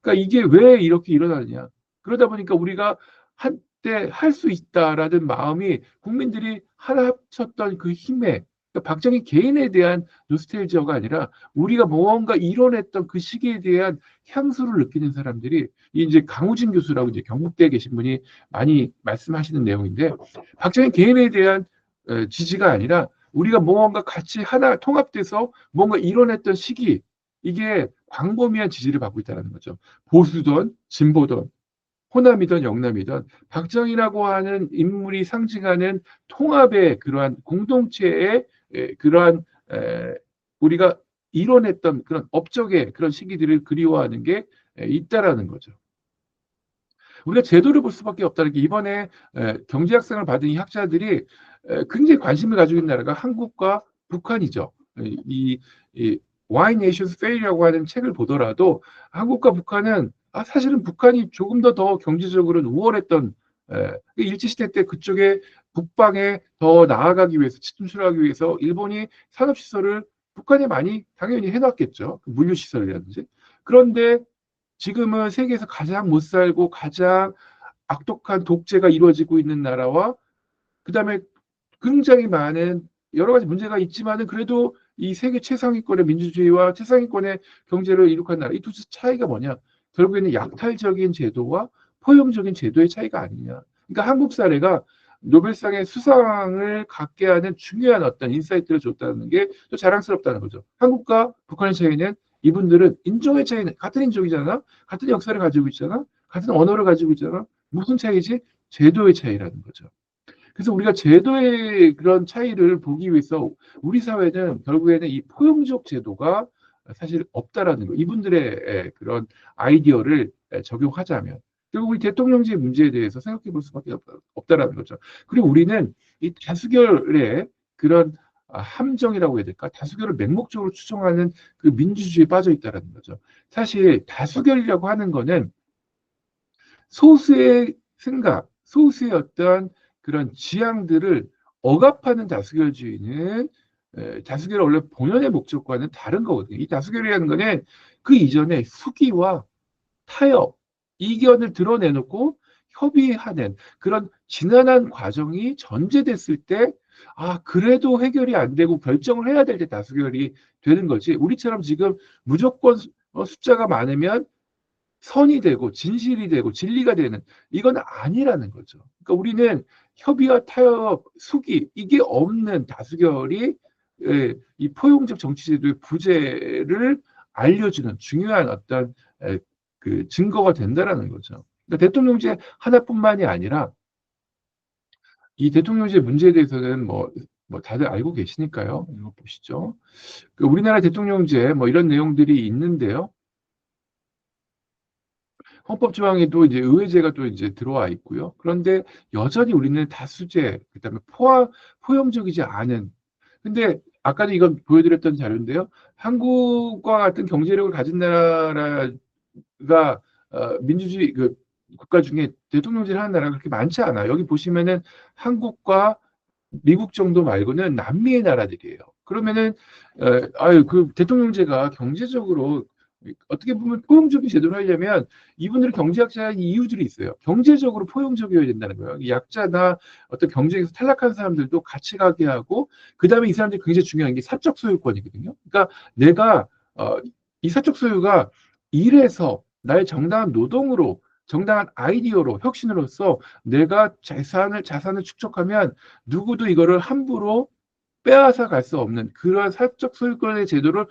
Speaker 1: 그러니까 이게 왜 이렇게 일어나느냐. 그러다 보니까 우리가 한때 할 수 있다라는 마음이 국민들이 하나 합쳤던 그 힘에 그러니까 박정희 개인에 대한 노스텔지어가 아니라 우리가 무언가 이뤄냈던 그 시기에 대한 향수를 느끼는 사람들이 이제 강우진 교수라고 이제 경북대에 계신 분이 많이 말씀하시는 내용인데 박정희 개인에 대한 지지가 아니라 우리가 무언가 같이 하나 통합돼서 뭔가 이뤄냈던 시기 이게 광범위한 지지를 받고 있다는 거죠. 보수든 진보든 호남이든 영남이든 박정희라고 하는 인물이 상징하는 통합의 그러한 공동체의 그러한 우리가 이뤄냈던 그런 업적의 그런 시기들을 그리워하는 게 있다라는 거죠. 우리가 제도를 볼 수밖에 없다는 게 이번에 경제학상을 받은 이 학자들이 굉장히 관심을 가지고 있는 나라가 한국과 북한이죠. 이, 이 Why Nations Fail이라고 하는 책을 보더라도 한국과 북한은 사실은 북한이 조금 더 경제적으로는 우월했던 일제시대 때 그쪽에 북방에 더 나아가기 위해서 진출하기 위해서 일본이 산업시설을 북한에 많이 당연히 해놨겠죠. 물류시설이라든지. 그런데 지금은 세계에서 가장 못 살고 가장 악독한 독재가 이루어지고 있는 나라와 그다음에 굉장히 많은 여러 가지 문제가 있지만은 그래도 이 세계 최상위권의 민주주의와 최상위권의 경제를 이룩한 나라 이 두 차이가 뭐냐? 결국에는 약탈적인 제도와 포용적인 제도의 차이가 아니냐. 그러니까 한국 사례가 노벨상의 수상을 갖게 하는 중요한 어떤 인사이트를 줬다는 게 또 자랑스럽다는 거죠. 한국과 북한의 차이는 이분들은 인종의 차이는 같은 인종이잖아, 같은 역사를 가지고 있잖아, 같은 언어를 가지고 있잖아. 무슨 차이지? 제도의 차이라는 거죠. 그래서 우리가 제도의 그런 차이를 보기 위해서 우리 사회는 결국에는 이 포용적 제도가 사실 없다라는 거. 이분들의 그런 아이디어를 적용하자면 결국 우리 대통령제 문제에 대해서 생각해 볼 수밖에 없다라는 거죠. 그리고 우리는 이 다수결의 그런 함정이라고 해야 될까? 다수결을 맹목적으로 추종하는 그 민주주의에 빠져 있다라는 거죠. 사실 다수결이라고 하는 거는 소수의 생각, 소수의 어떤 그런 지향들을 억압하는 다수결주의는 다수결의 원래 본연의 목적과는 다른 거거든요. 이 다수결이라는 거는 그 이전에 수기와 타협, 이견을 드러내놓고 협의하는 그런 지난한 과정이 전제됐을 때, 아, 그래도 해결이 안 되고 결정을 해야 될 때 다수결이 되는 거지. 우리처럼 지금 무조건 숫자가 많으면 선이 되고 진실이 되고 진리가 되는 이건 아니라는 거죠. 그러니까 우리는 협의와 타협, 수기 이게 없는 다수결이 이 포용적 정치제도의 부재를 알려주는 중요한 어떤 그 증거가 된다라는 거죠. 그러니까 대통령제 하나뿐만이 아니라 이 대통령제 문제에 대해서는 뭐 다들 알고 계시니까요. 이거 보시죠. 그 우리나라 대통령제 뭐 이런 내용들이 있는데요. 헌법 조항에도 이제 의회제가 또 이제 들어와 있고요. 그런데 여전히 우리는 다수제, 그다음에 포용적이지 않은. 근데 아까도 이건 보여드렸던 자료인데요. 한국과 같은 경제력을 가진 나라가 민주주의 그 국가 중에 대통령제를 하는 나라가 그렇게 많지 않아요. 여기 보시면은 한국과 미국 정도 말고는 남미의 나라들이에요. 그러면은 아유 그 대통령제가 경제적으로 어떻게 보면 포용적인 제도를 하려면 이분들은 경제학자인 이유들이 있어요. 경제적으로 포용적이어야 된다는 거예요. 약자나 어떤 경쟁에서 탈락한 사람들도 같이 가게 하고 그다음에 이 사람들이 굉장히 중요한 게 사적 소유권이거든요. 그러니까 내가 이 사적 소유가 일해서 나의 정당한 노동으로 정당한 아이디어로 혁신으로서 내가 자산을 축적하면 누구도 이거를 함부로 빼앗아 갈 수 없는 그러한 사적 소유권의 제도를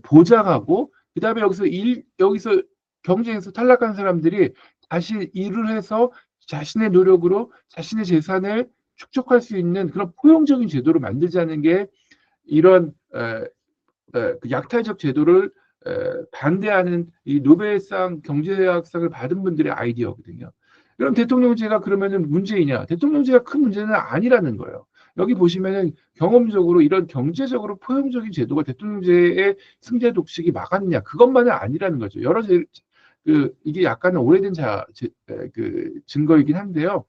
Speaker 1: 보장하고 그다음에 여기서 경쟁에서 탈락한 사람들이 다시 일을 해서 자신의 노력으로 자신의 재산을 축적할 수 있는 그런 포용적인 제도를 만들자는 게 이런 그 약탈적 제도를 반대하는 이 노벨상 경제학상을 받은 분들의 아이디어거든요. 그럼 대통령제가 그러면은 문제이냐? 대통령제가 큰 문제는 아니라는 거예요. 여기 보시면은 경험적으로 이런 경제적으로 포용적인 제도가 대통령제의 승자 독식이 막았냐? 그것만은 아니라는 거죠. 이게 약간은 오래된 그 증거이긴 한데요.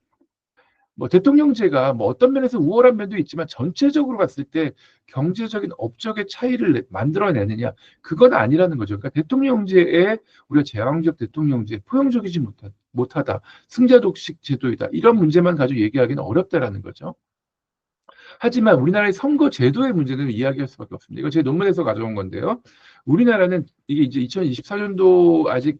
Speaker 1: 뭐 대통령제가 뭐 어떤 면에서 우월한 면도 있지만 전체적으로 봤을 때 경제적인 업적의 차이를 만들어내느냐 그건 아니라는 거죠. 그러니까 대통령제에 우리가 제왕적 대통령제 포용적이지 못하다 승자 독식 제도이다 이런 문제만 가지고 얘기하기는 어렵다라는 거죠. 하지만 우리나라의 선거 제도의 문제는 이야기할 수밖에 없습니다. 이거 제 논문에서 가져온 건데요. 우리나라는 이게 이제 2024년도 아직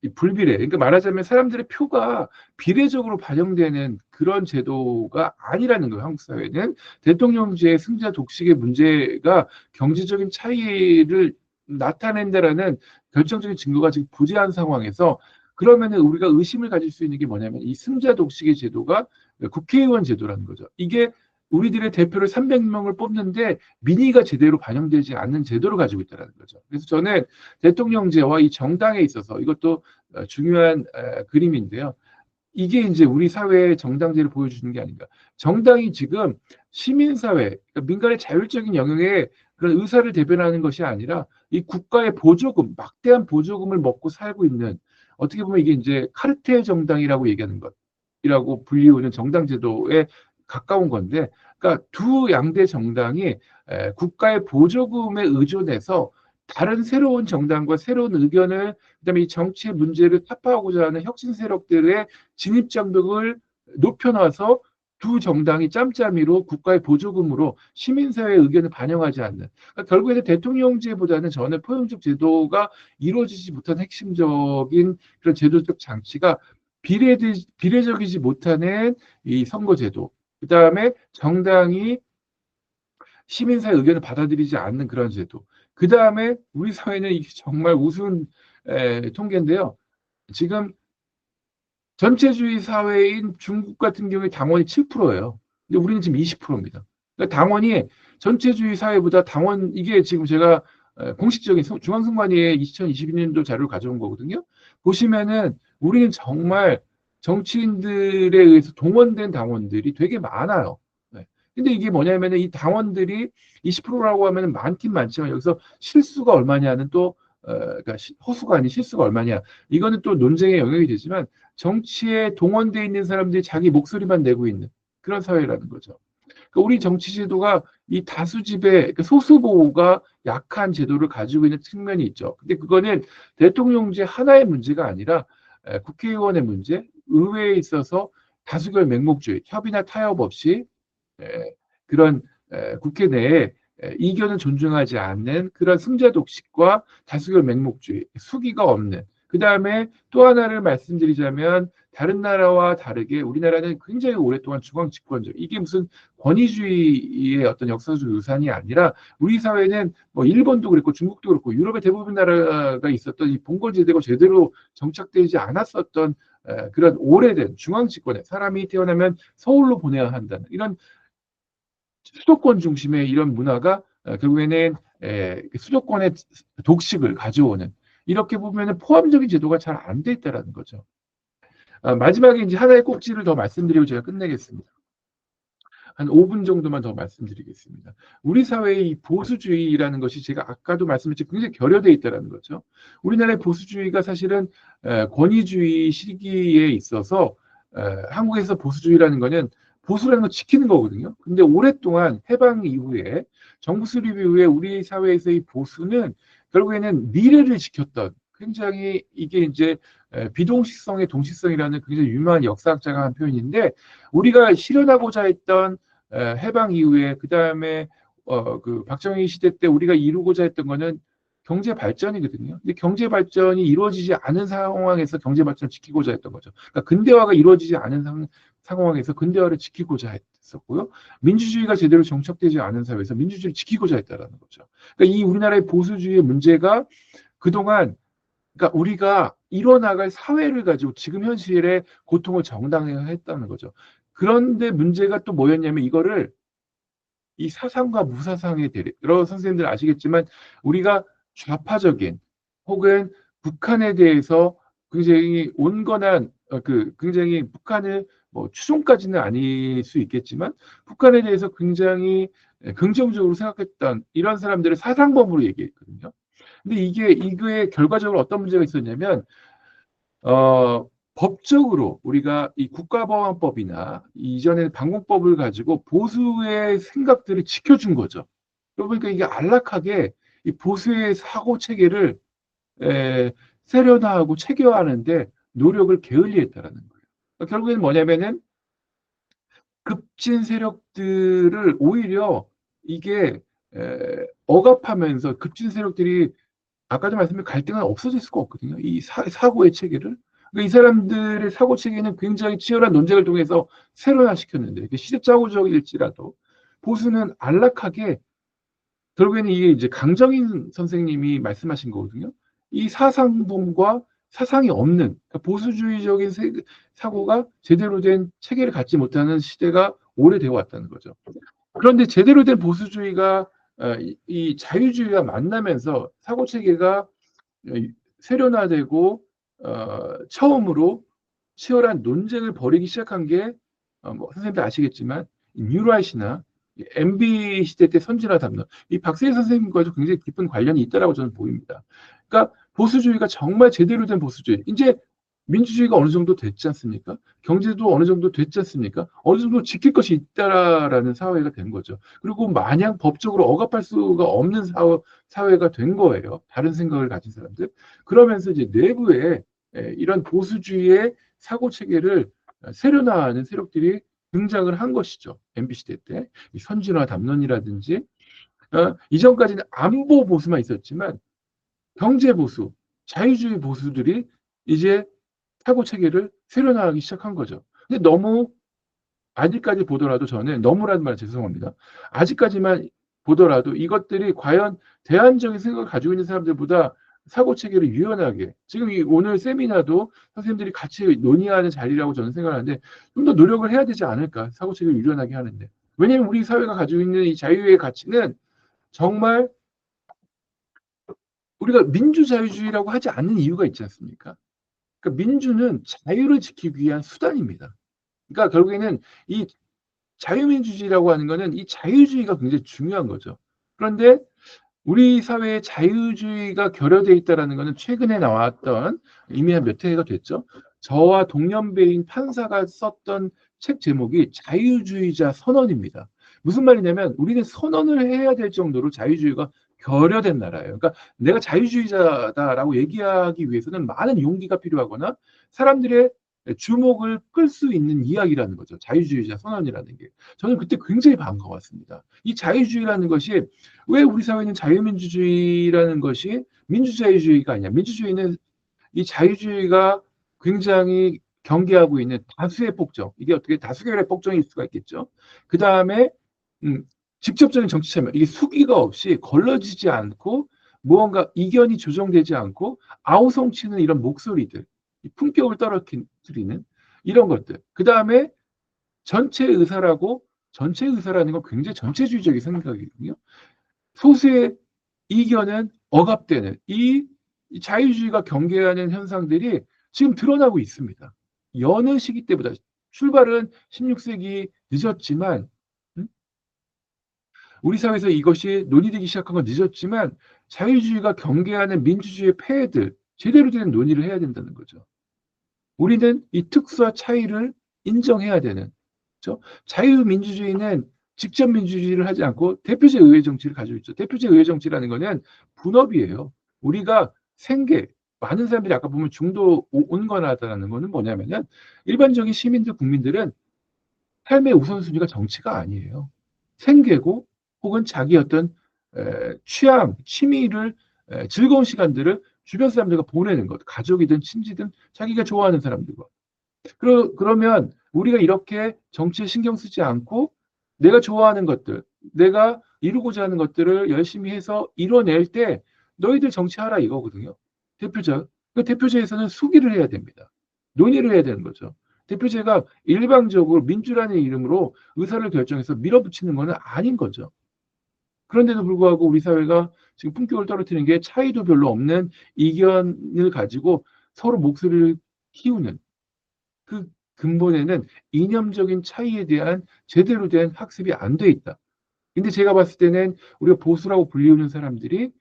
Speaker 1: 이 불비례. 그러니까 말하자면 사람들의 표가 비례적으로 반영되는 그런 제도가 아니라는 거예요. 한국 사회는 대통령제 승자 독식의 문제가 경제적인 차이를 나타낸다라는 결정적인 증거가 지금 부재한 상황에서 그러면은 우리가 의심을 가질 수 있는 게 뭐냐면 이 승자 독식의 제도가 국회의원 제도라는 거죠. 이게 우리들의 대표를 300명을 뽑는데 민의가 제대로 반영되지 않는 제도를 가지고 있다는 거죠. 그래서 저는 대통령제와 이 정당에 있어서 이것도 중요한 그림인데요. 이게 이제 우리 사회의 정당제를 보여주는 게 아닌가. 정당이 지금 시민사회, 그러니까 민간의 자율적인 영역에 그런 의사를 대변하는 것이 아니라 이 국가의 보조금, 막대한 보조금을 먹고 살고 있는 어떻게 보면 이게 이제 카르텔 정당이라고 얘기하는 것이라고 불리우는 정당제도에 가까운 건데, 그러니까 두 양대 정당이 국가의 보조금에 의존해서 다른 새로운 정당과 새로운 의견을, 그다음에 이 정치의 문제를 타파하고자 하는 혁신 세력들의 진입 장벽을 높여놔서 두 정당이 짬짬이로 국가의 보조금으로 시민사회의 의견을 반영하지 않는, 그러니까 결국에는 대통령제보다는 저는 포용적 제도가 이루어지지 못한 핵심적인 그런 제도적 장치가 비례적이지 못하는 이 선거제도, 그다음에 정당이 시민사회 의견을 받아들이지 않는 그런 제도. 그 다음에 우리 사회는 이게 정말 우스운 통계인데요. 지금 전체주의 사회인 중국 같은 경우에 당원이 7%예요. 근데 우리는 지금 20%입니다. 그러니까 당원이 전체주의 사회보다 당원, 이게 지금 제가 공식적인 중앙선관위의 2022년도 자료를 가져온 거거든요. 보시면은 우리는 정말 정치인들에 의해서 동원된 당원들이 되게 많아요. 네. 근데 이게 뭐냐면은 이 당원들이 20%라고 하면 많긴 많지만 여기서 실수가 얼마냐는 또 그러니까 허수가 아닌 실수가 얼마냐, 이거는 또 논쟁의 영역이 되지만 정치에 동원돼 있는 사람들이 자기 목소리만 내고 있는 그런 사회라는 거죠. 그러니까 우리 정치 제도가 이 다수 지배, 그러니까 소수 보호가 약한 제도를 가지고 있는 측면이 있죠. 근데 그거는 대통령제 하나의 문제가 아니라 국회의원의 문제, 의회에 있어서 다수결 맹목주의, 협의나 타협 없이 그런 국회 내에 이견을 존중하지 않는 그런 승자 독식과 다수결 맹목주의, 수기가 없는. 그 다음에 또 하나를 말씀드리자면 다른 나라와 다르게 우리나라는 굉장히 오랫동안 중앙 집권적, 이게 무슨 권위주의의 어떤 역사적 유산이 아니라 우리 사회는 뭐 일본도 그랬고 중국도 그렇고 유럽의 대부분 나라가 있었던 이 봉건제도가 제대로 정착되지 않았었던 그런 오래된 중앙 집권에 사람이 태어나면 서울로 보내야 한다는 이런 수도권 중심의 이런 문화가 결국에는 수도권의 독식을 가져오는, 이렇게 보면은 포함적인 제도가 잘 안 돼 있다라는 거죠. 마지막에 이제 하나의 꼭지를 더 말씀드리고 제가 끝내겠습니다. 한 5분 정도만 더 말씀드리겠습니다. 우리 사회의 이 보수주의라는 것이 제가 아까도 말씀드렸지만 굉장히 결여되어 있다는 거죠. 우리나라의 보수주의가 사실은 권위주의 시기에 있어서 한국에서 보수주의라는 거는 보수라는 걸 지키는 거거든요. 근데 오랫동안 해방 이후에 정부 수립 이후에 우리 사회에서의 보수는 결국에는 미래를 지켰던, 굉장히 이게 이제 비동식성의 동식성이라는 굉장히 유명한 역사학자가 한 표현인데, 우리가 실현하고자 했던 해방 이후에 그 다음에 그 박정희 시대 때 우리가 이루고자 했던 거는 경제 발전이거든요. 근데 경제 발전이 이루어지지 않은 상황에서 경제 발전을 지키고자 했던 거죠. 그러니까 근대화가 이루어지지 않은 상황에서 근대화를 지키고자 했었고요. 민주주의가 제대로 정착되지 않은 사회에서 민주주의를 지키고자 했다라는 거죠. 그러니까 이 우리나라의 보수주의의 문제가 그동안, 그러니까 우리가 이뤄나갈 사회를 가지고 지금 현실의 고통을 정당화했다는 거죠. 그런데 문제가 또 뭐였냐면 이거를 이 사상과 무사상의 대립. 여러 선생님들 아시겠지만 우리가 좌파적인 혹은 북한에 대해서 굉장히 온건한 굉장히 북한을 뭐 추종까지는 아닐 수 있겠지만 북한에 대해서 굉장히 긍정적으로 생각했던 이런 사람들을 사상범으로 얘기했거든요. 근데 이게 결과적으로 어떤 문제가 있었냐면 법적으로 우리가 이 국가보안법이나 이전에 방공법을 가지고 보수의 생각들을 지켜준 거죠. 그러니까 이게 안락하게 이 보수의 사고 체계를 에, 세련화하고 체계화하는데 노력을 게을리했다라는 거예요. 그러니까 결국에는 뭐냐면은 급진 세력들을 오히려 이게 억압하면서 급진 세력들이 아까도 말씀드린 갈등은 없어질 수가 없거든요. 이 사고의 체계를. 그러니까 이 사람들의 사고 체계는 굉장히 치열한 논쟁을 통해서 세련화시켰는데 시대착오적일지라도 보수는 안락하게, 결국에는 이게 이제 강정인 선생님이 말씀하신 거거든요. 이 사상범과 사상이 없는, 그러니까 보수주의적인 사고가 제대로 된 체계를 갖지 못하는 시대가 오래되어 왔다는 거죠. 그런데 제대로 된 보수주의가 이 자유주의와 만나면서 사고 체계가 세련화되고 처음으로 치열한 논쟁을 벌이기 시작한 게 뭐 선생님도 아시겠지만 뉴라이트나 MB 시대 때 선진화 담론, 이 박세희 선생님과도 굉장히 깊은 관련이 있다라고 저는 보입니다. 그러니까 보수주의가 정말 제대로 된 보수주의, 이제 민주주의가 어느 정도 됐지 않습니까? 경제도 어느 정도 됐지 않습니까? 어느 정도 지킬 것이 있다라는 사회가 된 거죠. 그리고 마냥 법적으로 억압할 수가 없는 사회가 된 거예요. 다른 생각을 가진 사람들. 그러면서 이제 내부에 이런 보수주의의 사고 체계를 세련화하는 세력들이 등장을 한 것이죠. MB 시대 때. 이 선진화 담론이라든지 이전까지는 안보 보수만 있었지만 경제 보수, 자유주의 보수들이 이제 사고 체계를 세련화하기 시작한 거죠. 근데 너무 아직까지 보더라도 저는 너무라는 말 죄송합니다. 아직까지만 보더라도 이것들이 과연 대안적인 생각을 가지고 있는 사람들보다 사고 체계를 유연하게 지금 이 오늘 세미나도 선생님들이 같이 논의하는 자리라고 저는 생각하는데 좀 더 노력을 해야 되지 않을까 사고 체계를 유연하게 하는데 왜냐하면 우리 사회가 가지고 있는 이 자유의 가치는 정말 우리가 민주자유주의라고 하지 않는 이유가 있지 않습니까? 그러니까 민주는 자유를 지키기 위한 수단입니다. 그러니까 결국에는 이 자유민주주의라고 하는 거는 이 자유주의가 굉장히 중요한 거죠. 그런데 우리 사회에 자유주의가 결여되어 있다는 것은 최근에 나왔던 이미 한 몇 회가 됐죠. 저와 동년배인 판사가 썼던 책 제목이 자유주의자 선언입니다. 무슨 말이냐면 우리는 선언을 해야 될 정도로 자유주의가 결여된 나라예요. 그러니까 내가 자유주의자다라고 얘기하기 위해서는 많은 용기가 필요하거나 사람들의 주목을 끌 수 있는 이야기라는 거죠. 자유주의자 선언이라는 게. 저는 그때 굉장히 반가웠습니다. 이 자유주의라는 것이 왜 우리 사회는 자유민주주의라는 것이 민주자유주의가 아니야. 민주주의는 이 자유주의가 굉장히 경계하고 있는 다수의 폭정. 이게 어떻게 다수결의 폭정일 수가 있겠죠. 그 다음에 직접적인 정치 참여. 이게 수기가 없이 걸러지지 않고 무언가 이견이 조정되지 않고 아우성치는 이런 목소리들. 품격을 떨어뜨리는 이런 것들. 그 다음에 전체 의사라고 전체 의사라는 건 굉장히 전체주의적인 생각이거든요. 소수의 이견은 억압되는 이 자유주의가 경계하는 현상들이 지금 드러나고 있습니다. 여느 시기 때보다 출발은 16세기 늦었지만 우리 사회에서 이것이 논의되기 시작한 건 늦었지만 자유주의가 경계하는 민주주의의 폐해들 제대로 된 논의를 해야 된다는 거죠. 우리는 이 특수와 차이를 인정해야 되는 그렇죠? 자유민주주의는 직접 민주주의를 하지 않고 대표제 의회 정치를 가지고 있죠. 대표제 의회 정치라는 거는 분업이에요. 우리가 생계 많은 사람들이 아까 보면 중도 온건하다는 거는 뭐냐면은 일반적인 시민들 국민들은 삶의 우선순위가 정치가 아니에요. 생계고 혹은 자기 어떤 취향, 취미를 즐거운 시간들을 주변 사람들과 보내는 것, 가족이든 친지든 자기가 좋아하는 사람들과. 그러면 우리가 이렇게 정치에 신경 쓰지 않고 내가 좋아하는 것들, 내가 이루고자 하는 것들을 열심히 해서 이뤄낼 때 너희들 정치하라 이거거든요. 대표자. 그 대표제에서는 수기를 해야 됩니다. 논의를 해야 되는 거죠. 대표제가 일방적으로 민주라는 이름으로 의사를 결정해서 밀어붙이는 것은 아닌 거죠. 그런데도 불구하고 우리 사회가 지금 품격을 떨어뜨리는 게 차이도 별로 없는 이견을 가지고 서로 목소리를 키우는 그 근본에는 이념적인 차이에 대한 제대로 된 학습이 안 돼 있다. 근데 제가 봤을 때는 우리가 보수라고 불리우는 사람들이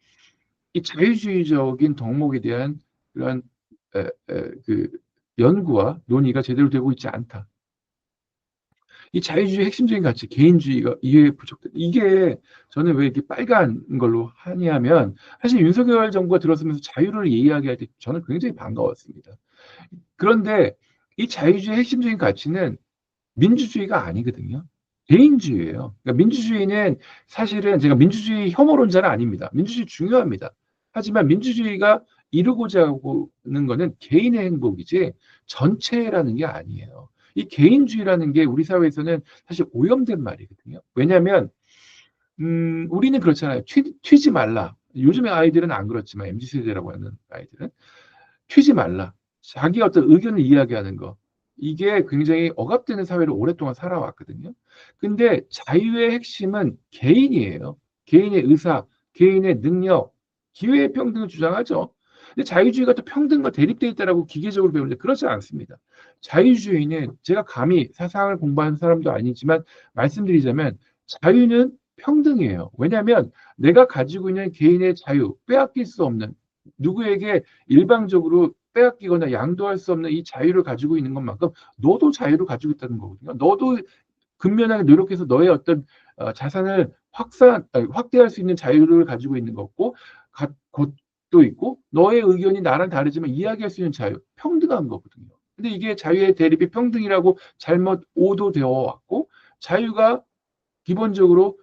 Speaker 1: 이 자유주의적인 덕목에 대한 그런 그 연구와 논의가 제대로 되고 있지 않다. 이 자유주의 핵심적인 가치, 개인주의가 이해 부족돼. 이게 저는 왜 이렇게 빨간 걸로 하냐면 사실 윤석열 정부가 들어서면서 자유를 이야기할 때 저는 굉장히 반가웠습니다. 그런데 이 자유주의 핵심적인 가치는 민주주의가 아니거든요. 개인주의예요. 그러니까 민주주의는 사실은 제가 민주주의 혐오론자는 아닙니다. 민주주의 중요합니다. 하지만 민주주의가 이루고자 하는 거는 개인의 행복이지 전체라는 게 아니에요. 이 개인주의라는 게 우리 사회에서는 사실 오염된 말이거든요. 왜냐하면 우리는 그렇잖아요. 튀지 말라. 요즘의 아이들은 안 그렇지만 MZ세대라고 하는 아이들은 튀지 말라. 자기 어떤 의견을 이야기하는 거. 이게 굉장히 억압되는 사회를 오랫동안 살아왔거든요. 근데 자유의 핵심은 개인이에요. 개인의 의사, 개인의 능력, 기회의 평등을 주장하죠. 근데 자유주의가 또 평등과 대립되어 있다라고 기계적으로 배우는데 그렇지 않습니다. 자유주의는 제가 감히 사상을 공부하는 사람도 아니지만 말씀드리자면 자유는 평등이에요. 왜냐하면 내가 가지고 있는 개인의 자유, 빼앗길 수 없는 누구에게 일방적으로 빼앗기거나 양도할 수 없는 이 자유를 가지고 있는 것만큼 너도 자유를 가지고 있다는 거거든요. 너도 근면하게 노력해서 너의 어떤 자산을 확대할 수 있는 자유를 가지고 있는 거고, 것도 있고, 너의 의견이 나랑 다르지만 이야기할 수 있는 자유, 평등한 거거든요. 근데 이게 자유의 대립이 평등이라고 잘못 오도되어 왔고, 자유가 기본적으로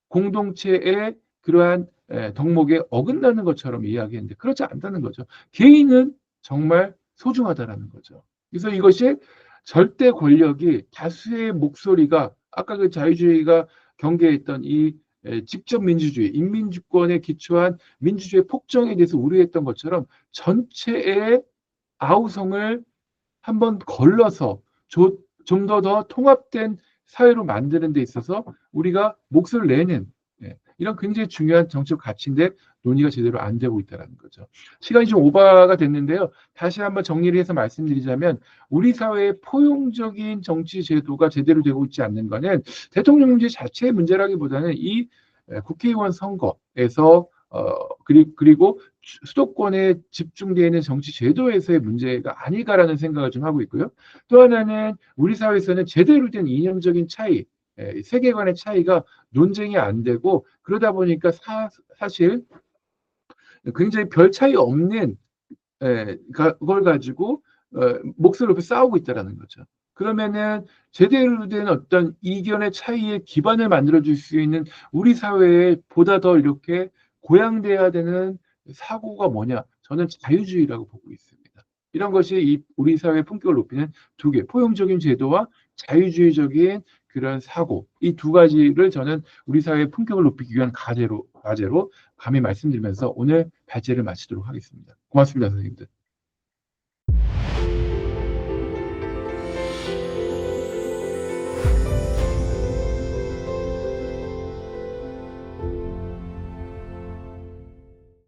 Speaker 1: 공동체의 그러한 덕목에 어긋나는 것처럼 이야기했는데 그렇지 않다는 거죠. 개인은 정말 소중하다라는 거죠. 그래서 이것이 절대 권력이 다수의 목소리가 아까 그 자유주의가 경계했던 이 직접 민주주의, 인민주권에 기초한 민주주의 폭정에 대해서 우려했던 것처럼 전체의 아우성을 한번 걸러서 좀 더 통합된 사회로 만드는 데 있어서 우리가 몫을 내는 이런 굉장히 중요한 정치적 가치인데 논의가 제대로 안 되고 있다는 거죠. 시간이 좀 오버가 됐는데요. 다시 한번 정리를 해서 말씀드리자면 우리 사회의 포용적인 정치 제도가 제대로 되고 있지 않는 것은 대통령 문제 자체의 문제라기보다는 이 국회의원 선거에서 그리고 수도권에 집중되어 있는 정치 제도에서의 문제가 아닐까라는 생각을 좀 하고 있고요. 또 하나는 우리 사회에서는 제대로 된 이념적인 차이, 세계관의 차이가 논쟁이 안 되고 그러다 보니까 사실 굉장히 별 차이 없는 그걸 가지고 몫을 놓고 싸우고 있다는 거죠. 그러면은 제대로 된 어떤 이견의 차이의 기반을 만들어줄 수 있는 우리 사회에 보다 더 이렇게 고양돼야 되는 사고가 뭐냐? 저는 자유주의라고 보고 있습니다. 이런 것이 우리 사회의 품격을 높이는 두 개, 포용적인 제도와 자유주의적인 그런 사고, 이 두 가지를 저는 우리 사회의 품격을 높이기 위한 과제로 감히 말씀드리면서 오늘 발제를 마치도록 하겠습니다. 고맙습니다, 선생님들.